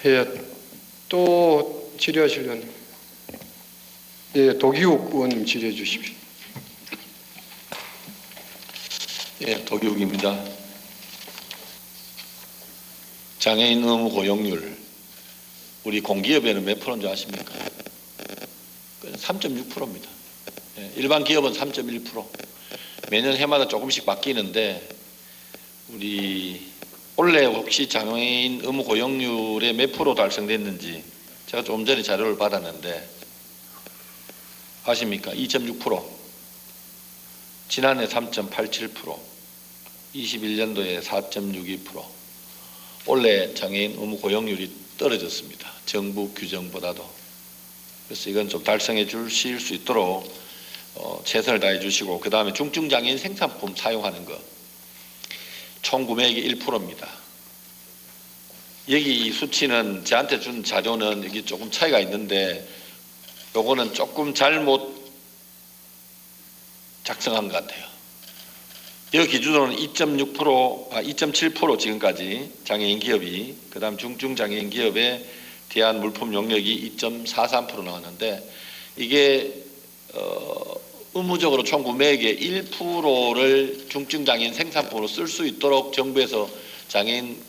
예, 또 질의하시려는, 예, 도기욱 의원님 질의해 주십시오. 예, 도기욱입니다. 장애인 의무 고용률, 우리 공기업에는 몇 프로인 줄 아십니까? 3.6%입니다. 예, 일반 기업은 3.1%. 매년 해마다 조금씩 바뀌는데, 우리 올해 혹시 장애인 의무 고용률에 몇 프로 달성됐는지 제가 조금 전에 자료를 받았는데 아십니까? 2.6%. 지난해 3.87%. 21년도에 4.62%. 올해 장애인 의무 고용률이 떨어졌습니다. 정부 규정보다도. 그래서 이건 좀 달성해 주실 수 있도록 최선을 다해 주시고, 그 다음에 중증장애인 생산품 사용하는 거 총 구매액이 1%입니다. 여기 이 수치는 저한테 준 자료는 여기 조금 차이가 있는데 요거는 조금 잘못 작성한 것 같아요. 여기 기준으로는 2.7% 지금까지 장애인 기업이, 그 다음 중증장애인 기업에 대한 물품 용역이 2.43% 나왔는데, 이게 의무적으로 총 구매액의 1%를 중증장애인 생산품으로 쓸 수 있도록 정부에서 장애인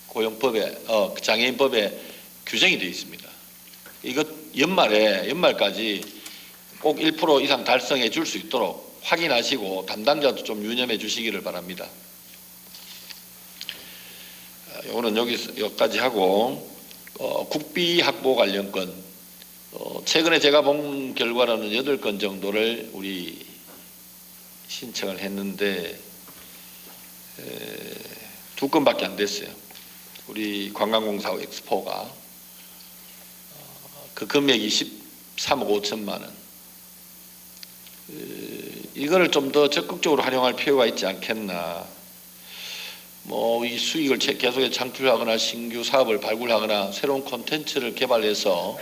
고용법에 장애인법에 규정이 되어 있습니다. 이것 연말까지 꼭 1% 이상 달성해 줄 수 있도록 확인하시고 담당자도 좀 유념해 주시기를 바랍니다. 이거는 여기까지 하고, 국비 확보 관련 건 최근에 제가 본 결과로는 8건 정도를 우리 신청을 했는데 2건밖에 안 됐어요. 우리 관광공사 엑스포가 그 금액이 13억 5천만 원. 이거를 좀 더 적극적으로 활용할 필요가 있지 않겠나. 이 수익을 계속해서 창출하거나 신규 사업을 발굴하거나 새로운 콘텐츠를 개발해서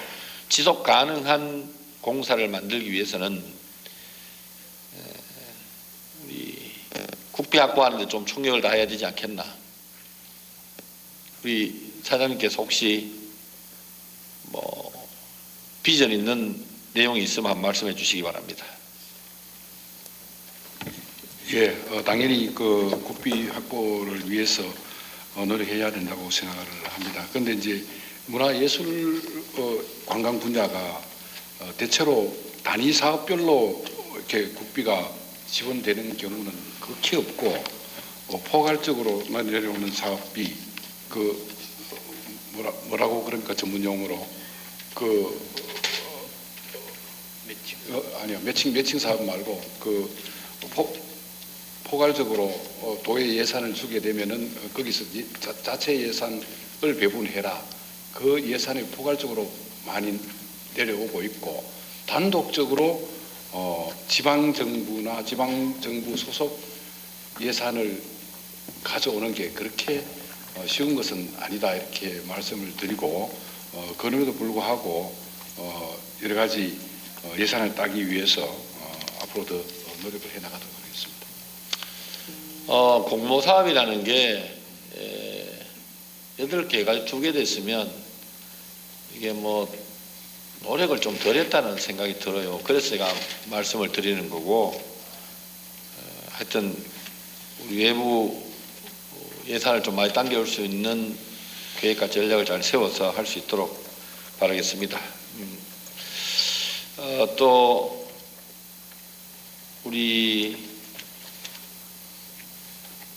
지속 가능한 공사를 만들기 위해서는 우리 국비 확보하는 데 좀 총력을 다해야 되지 않겠나. 우리 사장님께서 혹시 비전 있는 내용이 있으면 한번 말씀해 주시기 바랍니다. 예, 당연히 그 국비 확보를 위해서 노력해야 된다고 생각을 합니다. 그런데 이제 문화예술 관광 분야가 대체로 단위 사업별로 이렇게 국비가 지원되는 경우는 극히 없고, 포괄적으로만 내려오는 사업비, 뭐라고 그러니까 전문 용어로 매칭 사업 말고 포괄적으로 도의 예산을 주게 되면은 거기서 자체 예산을 배분해라. 그 예산이 포괄적으로 많이 내려오고 있고, 단독적으로 지방정부나 지방정부 소속 예산을 가져오는 게 그렇게 쉬운 것은 아니다, 이렇게 말씀을 드리고, 그럼에도 불구하고 여러 가지 예산을 따기 위해서 앞으로 더 노력을 해나가도록 하겠습니다. 공모사업이라는 게 8개가 2개 됐으면 이게 노력을 좀 덜 했다는 생각이 들어요. 그래서 제가 말씀을 드리는 거고, 하여튼 우리 외부 예산을 좀 많이 당겨올 수 있는 계획과 전략을 잘 세워서 할 수 있도록 바라겠습니다. 또 우리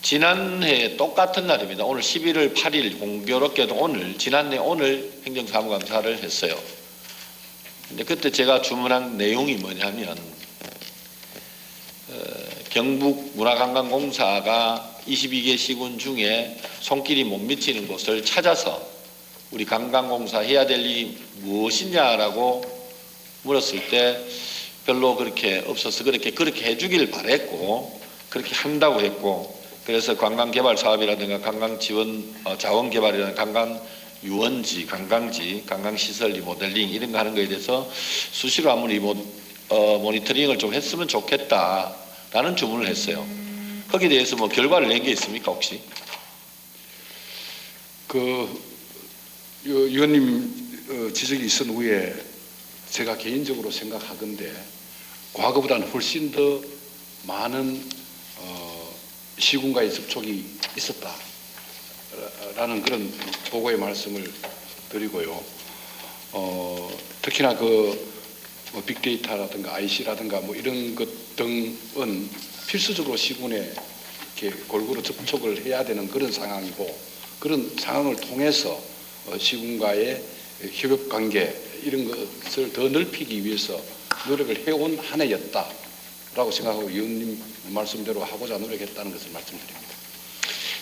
지난해 똑같은 날입니다. 오늘 11월 8일 공교롭게도 지난해 오늘 행정사무감사를 했어요. 근데 그때 제가 주문한 내용이 뭐냐면, 경북문화관광공사가 22개 시군 중에 손길이 못 미치는 곳을 찾아서 우리 관광공사 해야 될 일이 무엇이냐라고 물었을 때 별로 그렇게 없어서 그렇게 해주길 바랬고, 그렇게 한다고 했고, 그래서 관광개발 사업이라든가 관광지원 자원개발이라든가 관광유원지, 관광지, 관광시설 리모델링 이런 거 하는 거에 대해서 수시로 한번 모니터링을 좀 했으면 좋겠다라는 주문을 했어요. 거기에 대해서 결과를 낸 게 있습니까 혹시? 의원님 지적이 있은 후에 제가 개인적으로 생각하건대 과거보다는 훨씬 더 많은 시군과의 접촉이 있었다라는 그런 보고의 말씀을 드리고요. 특히나 뭐 빅데이터라든가 IC라든가 뭐 이런 것 등은 필수적으로 시군에 이렇게 골고루 접촉을 해야 되는 그런 상황이고, 그런 상황을 통해서 시군과의 협업 관계 이런 것을 더 넓히기 위해서 노력을 해온 한 해였다라고 생각하고 위원님 말씀대로 하고자 노력했다는 것을 말씀드립니다.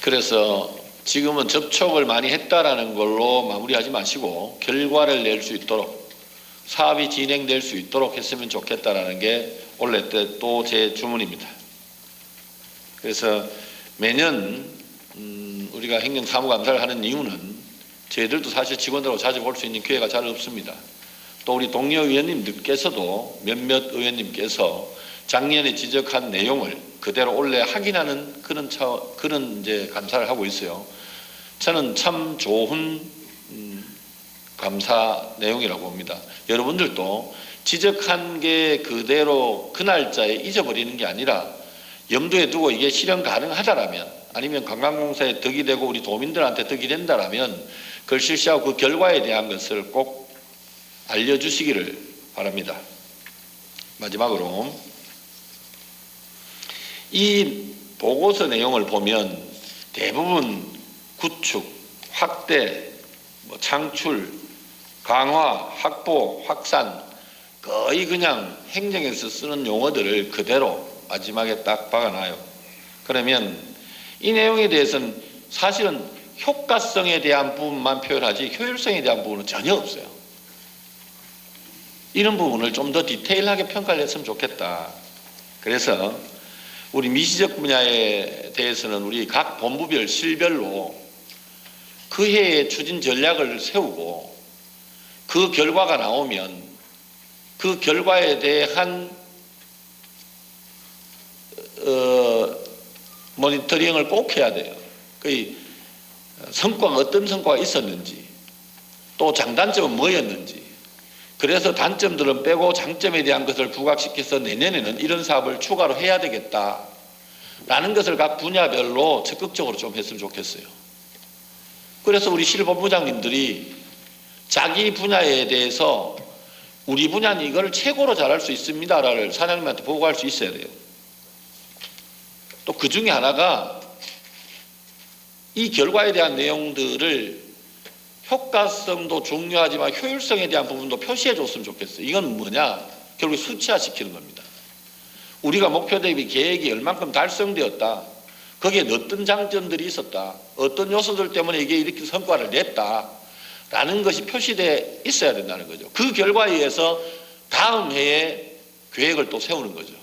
그래서 지금은 접촉을 많이 했다라는 걸로 마무리하지 마시고 결과를 낼 수 있도록, 사업이 진행될 수 있도록 했으면 좋겠다라는 게 올해 때 또 제 주문입니다. 그래서 매년 우리가 행정사무감사를 하는 이유는 저희들도 사실 직원들하고 자주 볼 수 있는 기회가 잘 없습니다. 또 우리 동료 의원님들께서도 몇몇 의원님께서 작년에 지적한 내용을 그대로 올해 확인하는 그런 이제 감사를 하고 있어요. 저는 참 좋은 감사 내용이라고 봅니다. 여러분들도 지적한 게 그대로 그 날짜에 잊어버리는 게 아니라 염두에 두고 이게 실현 가능하다라면, 아니면 관광공사에 덕이 되고 우리 도민들한테 덕이 된다라면 그걸 실시하고 그 결과에 대한 것을 꼭 알려주시기를 바랍니다. 마지막으로 이 보고서 내용을 보면 대부분 구축, 확대, 창출, 강화, 확보, 확산, 거의 그냥 행정에서 쓰는 용어들을 그대로 마지막에 딱 박아놔요. 그러면 이 내용에 대해서는 사실은 효과성에 대한 부분만 표현하지 효율성에 대한 부분은 전혀 없어요. 이런 부분을 좀 더 디테일하게 평가를 했으면 좋겠다. 그래서 우리 미시적 분야에 대해서는 우리 각 본부별 실별로 그 해의 추진 전략을 세우고 그 결과가 나오면 그 결과에 대한 모니터링을 꼭 해야 돼요. 그 성과가 어떤 성과가 있었는지, 또 장단점은 뭐였는지, 그래서 단점들은 빼고 장점에 대한 것을 부각시켜서 내년에는 이런 사업을 추가로 해야 되겠다라는 것을 각 분야별로 적극적으로 좀 했으면 좋겠어요. 그래서 우리 실본부장님들이 자기 분야에 대해서 우리 분야는 이걸 최고로 잘할 수 있습니다를 사장님한테 보고할 수 있어야 돼요. 또 그 중에 하나가 이 결과에 대한 내용들을 효과성도 중요하지만 효율성에 대한 부분도 표시해 줬으면 좋겠어요. 이건 뭐냐? 결국 수치화시키는 겁니다. 우리가 목표 대비 계획이 얼만큼 달성되었다. 거기에 어떤 장점들이 있었다. 어떤 요소들 때문에 이게 이렇게 성과를 냈다. 라는 것이 표시되어 있어야 된다는 거죠. 그 결과에 의해서 다음 해에 계획을 또 세우는 거죠.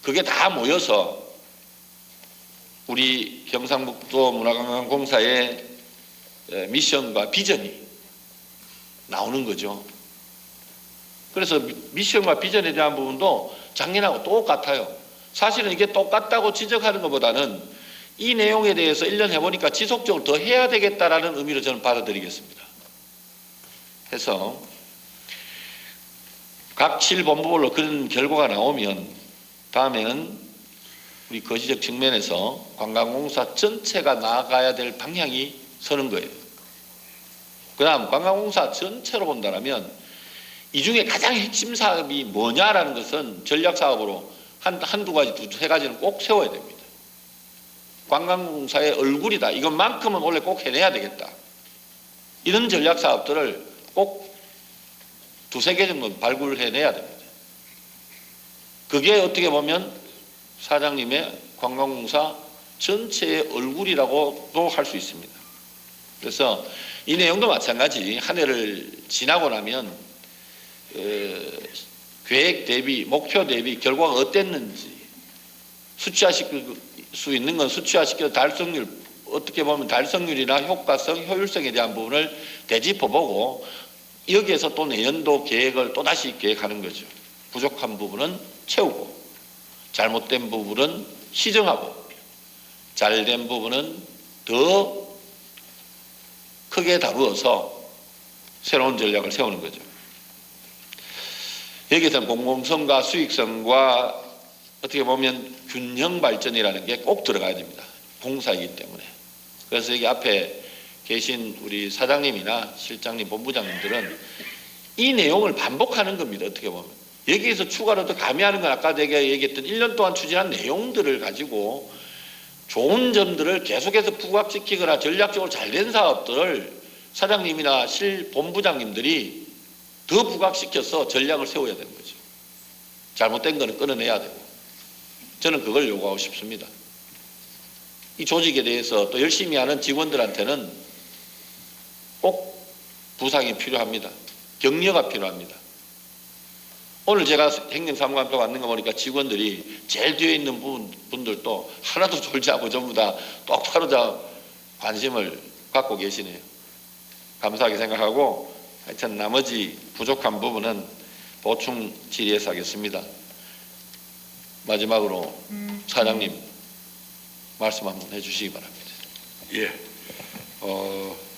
그게 다 모여서 우리 경상북도 문화관광공사의 미션과 비전이 나오는 거죠. 그래서 미션과 비전에 대한 부분도 작년하고 똑같아요. 사실은 이게 똑같다고 지적하는 것보다는 이 내용에 대해서 1년 해보니까 지속적으로 더 해야 되겠다라는 의미로 저는 받아들이겠습니다. 해서 각 실본부별로 그런 결과가 나오면 다음에는 우리 거시적 측면에서 관광공사 전체가 나아가야 될 방향이 서는 거예요. 그 다음 관광공사 전체로 본다면 이 중에 가장 핵심 사업이 뭐냐라는 것은 전략사업으로 한두 가지, 두세 가지는 꼭 세워야 됩니다. 관광공사의 얼굴이다. 이것만큼은 원래 꼭 해내야 되겠다. 이런 전략사업들을 꼭 두세 개 정도 발굴해내야 됩니다. 그게 어떻게 보면 사장님의 관광공사 전체의 얼굴이라고도 할 수 있습니다. 그래서 이 내용도 마찬가지 한 해를 지나고 나면 계획 대비, 목표 대비 결과가 어땠는지 수치화시킬 수 있는 건 수치화시켜 달성률, 어떻게 보면 달성률이나 효과성, 효율성에 대한 부분을 되짚어보고 여기에서 또 내년도 계획을 또다시 계획하는 거죠. 부족한 부분은 채우고 잘못된 부분은 시정하고 잘된 부분은 더 크게 다루어서 새로운 전략을 세우는 거죠. 여기서는 공공성과 수익성과 어떻게 보면 균형 발전이라는 게 꼭 들어가야 됩니다. 공사이기 때문에. 그래서 여기 앞에 계신 우리 사장님이나 실장님, 본부장님들은 이 내용을 반복하는 겁니다. 어떻게 보면. 여기에서 추가로 더 가미하는 건 아까 제가 얘기했던 1년 동안 추진한 내용들을 가지고 좋은 점들을 계속해서 부각시키거나 전략적으로 잘된 사업들을 사장님이나 본부장님들이 더 부각시켜서 전략을 세워야 되는 거죠. 잘못된 거는 끊어내야 되고. 저는 그걸 요구하고 싶습니다. 이 조직에 대해서 또 열심히 하는 직원들한테는 꼭 부상이 필요합니다. 격려가 필요합니다. 오늘 제가 행정사무관표 받는 거 보니까 직원들이 제일 뒤에 있는 분들도 하나도 졸지 않고 전부 다 똑바로 다 관심을 갖고 계시네요. 감사하게 생각하고 하여튼 나머지 부족한 부분은 보충 질의해서 하겠습니다. 마지막으로 사장님 말씀 한번 해주시기 바랍니다. 예,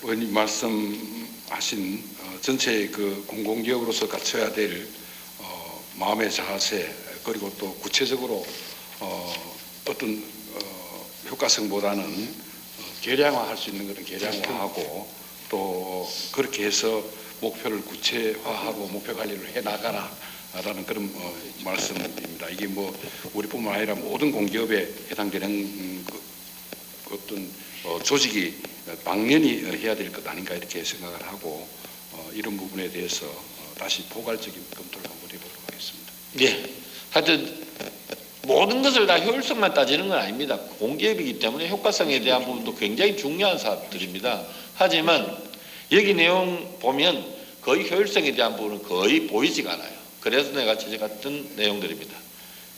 의원님 말씀하신 전체 그 공공기업으로서 갖춰야 될 마음의 자세, 그리고 또 구체적으로 어떤 효과성보다는 계량화할 수 있는 것은 계량화하고 또 그렇게 해서 목표를 구체화하고 목표 관리를 해 나가라라는 그런 말씀입니다. 이게 뭐 우리뿐만 아니라 모든 공기업에 해당되는 그 어떤 조직이 당연히 해야 될 것 아닌가 이렇게 생각을 하고 이런 부분에 대해서 다시 포괄적인 검토를 한번 해보도록 하겠습니다. 예. 하여튼 모든 것을 다 효율성만 따지는 건 아닙니다. 공기업이기 때문에 효과성에 대한 부분도 굉장히 중요한 사업들입니다. 하지만 여기 내용 보면 거의 효율성에 대한 부분은 거의 보이지가 않아요. 그래서 내가 지적했던 내용들입니다.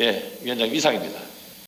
예, 위원장님 이상입니다.